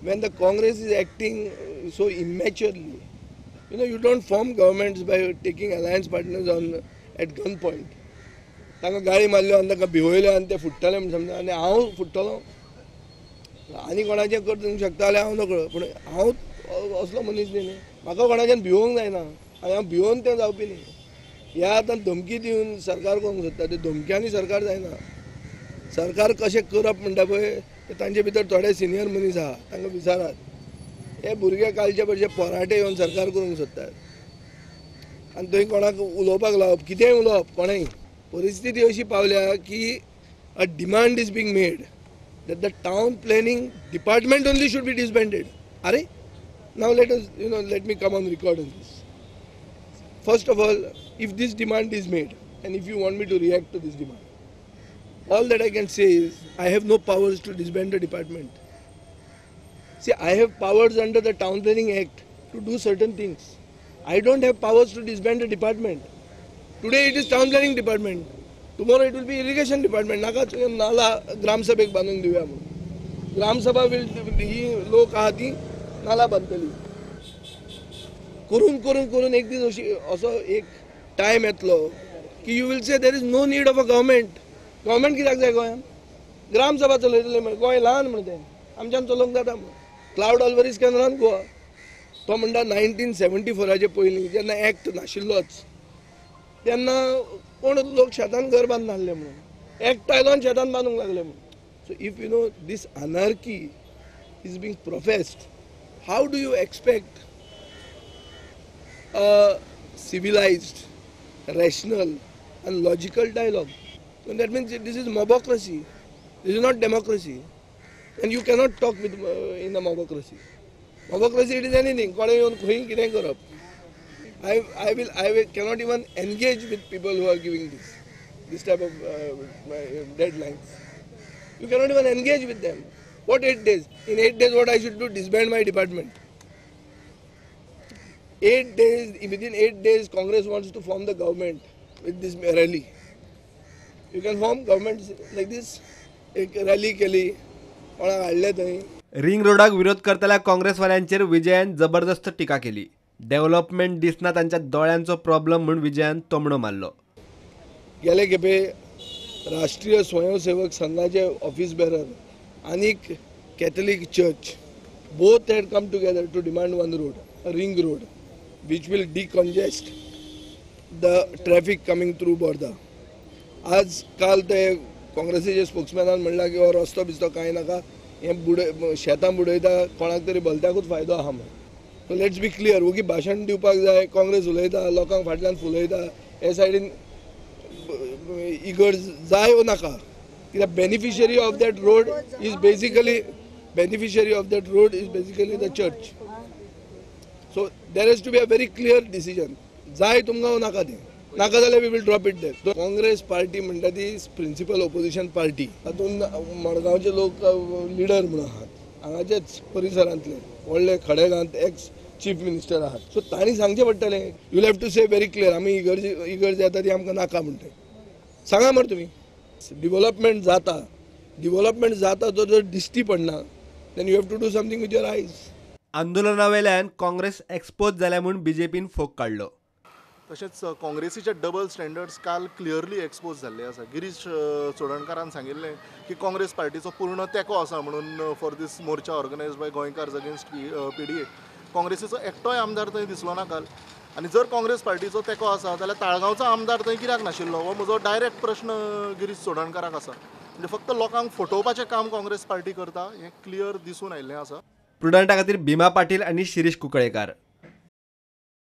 when the Congress is acting so immaturely. You don't form governments by taking alliance partners on at gunpoint. तांकां गाळी मारल्यो आनी तांकां भिवयल्यो आनी ते फुट्टले म्हण समजा आनी हांव फुट्टलो आनी कोणाचें करूंक शकता जाल्यार हांव नकळो पूण हांव असलो मनीस न्ही म्हाका कोणाच्यान भिवोंक जायना आनी हांव भिवून तें जावपी न्ही ह्या आतां धमकी दिवन सरकार करूंक सोदता ते धमक्यांनी सरकार जायना सरकार कशें करप म्हणटा पळय तांचे भितर थोडे सिनियर मनीस आहा तांकां विचारात हे भुरगे कालचे भशेन पोराटे येवन सरकार करूंक सोदतात आनी थंय कोणाक उलोवपाक लावप कितेंय उलोवप कोणेंय परिस्थिती अशी पावल्या की a demand is being made that the town planning department only should be disbanded. Are? Now let me come on record on this. First of all, if this demand is made and if you want me to react to this demand, all that I can say is I have no powers to disband the department. See, I have powers under the Town Planning Act to do certain things. I don't have powers to disband the department. Today it is Town Planning Department. Tomorrow it will be irrigation department. नाका नाला ग्राम सभेक बांदूंक दिवया म्हणून ग्राम सभा ही लोक आहा ती नाला बांदतली करून करून करून एक दीस अशी असो एक टायम येतलो की you will say there is no need of a government कित्याक जाय गोंयांत ग्राम सभा चलयतले म्हण गोंय ल्हान म्हण तें आमच्यान चलोवंक जाता म्हण क्लावड ऑल्वरीज केंद्रान गोवा तो म्हणटा 1974 पयलीं जेन्ना एक्ट नाशिल्लोच तेन्ना कोण लोक शेतान घर बांदून हाडले म्हणून एक्ट आयलो आनी शेतान बांदूंक लागले म्हणून so if this anarchy is being professed how do you expect a civilized, rational and logical dialogue? And that means this is mobocracy. This is not democracy. And you cannot talk with in a mobocracy. Mobocracy it is anything. कोणे येवन खंय कितें करप. I cannot even engage with people who are giving this type of deadlines. You cannot even engage with them. What 8 days? In 8 days, what I should do? Disband my department. 8 days. Within 8 days, Congress wants to form the government with this rally. You can form governments like this. एक rally केली, कोणाक हाडले थंय. Ring रोडाक विरोध करतल्या काँग्रेसवाल्यांचेर विजयान जबरदस्त टिका केली. Development दिसना तांच्या दोळ्यांचो प्रॉब्लेम म्हणून विजयान तोमणो मारलो. गेले खेपे राष्ट्रीय स्वयंसेवक संघाचे ऑफिस बेरर आनीक Catholic church both had come together to demand one road, a ring road which will decongest the traffic coming through Borda. आज काल ते काँग्रेसीचे स्पोक्समॅनान म्हणला की हो रस्तो बिस्तो कांय नाका हें शेतां बुडयता कोणाक तरी भलत्याकूच फायदो आहा म्हणून. सो लेट्स बी क्लियर ओगी भाशण दिवपाक जाय काँग्रेस उलयता लोकांक फाटल्यान फुलयता हे सायडीन इगर्ज जाय वो नाका कित्याक beneficiary of that road is basically the church. So there has to be a very clear decision. जाय तुमकां नाका तें नाका जाल्यार we will drop it there. Congress party म्हणटा ती प्रिन्सिपल ओपोजिशन पार्टी तातूंत मडगांवचे लोक लिडर म्हणून आहात हांगाचेच परिसरांतले व्हडले खडेगांत एक्स चीफ मिनिस्टर आहात. सो तांणी सांगचें पडटलें you have to say very clear आमी इगर्ज येता ती आमकां नाका म्हणटा सांगा मरे तुमी. डेव्हलपमेंट जाता तो जर दिश्टी पडना then you have to do something with your eyes. आंदोलनावेल्यान काँग्रेस एक्सपोज जाल्या म्हणून बीजेपीन फोग काढलो. तशेंच काँग्रेसीचे डबल स्टँडर्ड्स काल क्लियरली एक्सपोज जाल्ले आसा. गिरीश चोडणकारान सांगिल्लें की काँग्रेस पार्टीचो पूर्ण तेंको आसा म्हणून for this morcha organised by गोंयकार्स अगेन्स्ट PDA. काँग्रेसीचो एकटोय आमदार थंय दिसलो ना काल. आनी जर काँग्रेस पार्टीचो तेंको आसा जाल्यार ताळगांवचो आमदार थंय कित्याक नाशिल्लो हो म्हजो डायरेक्ट प्रश्न गिरीश चोडणकाराक आसा. म्हणजे फक्त लोकांक फटोवपाचें काम काँग्रेस पार्टी करता हें क्लियर दिसून आयिल्लें आसा. प्रुडंटा खातीर भीमा पाटील आनी शिरीष कुंकळेकार.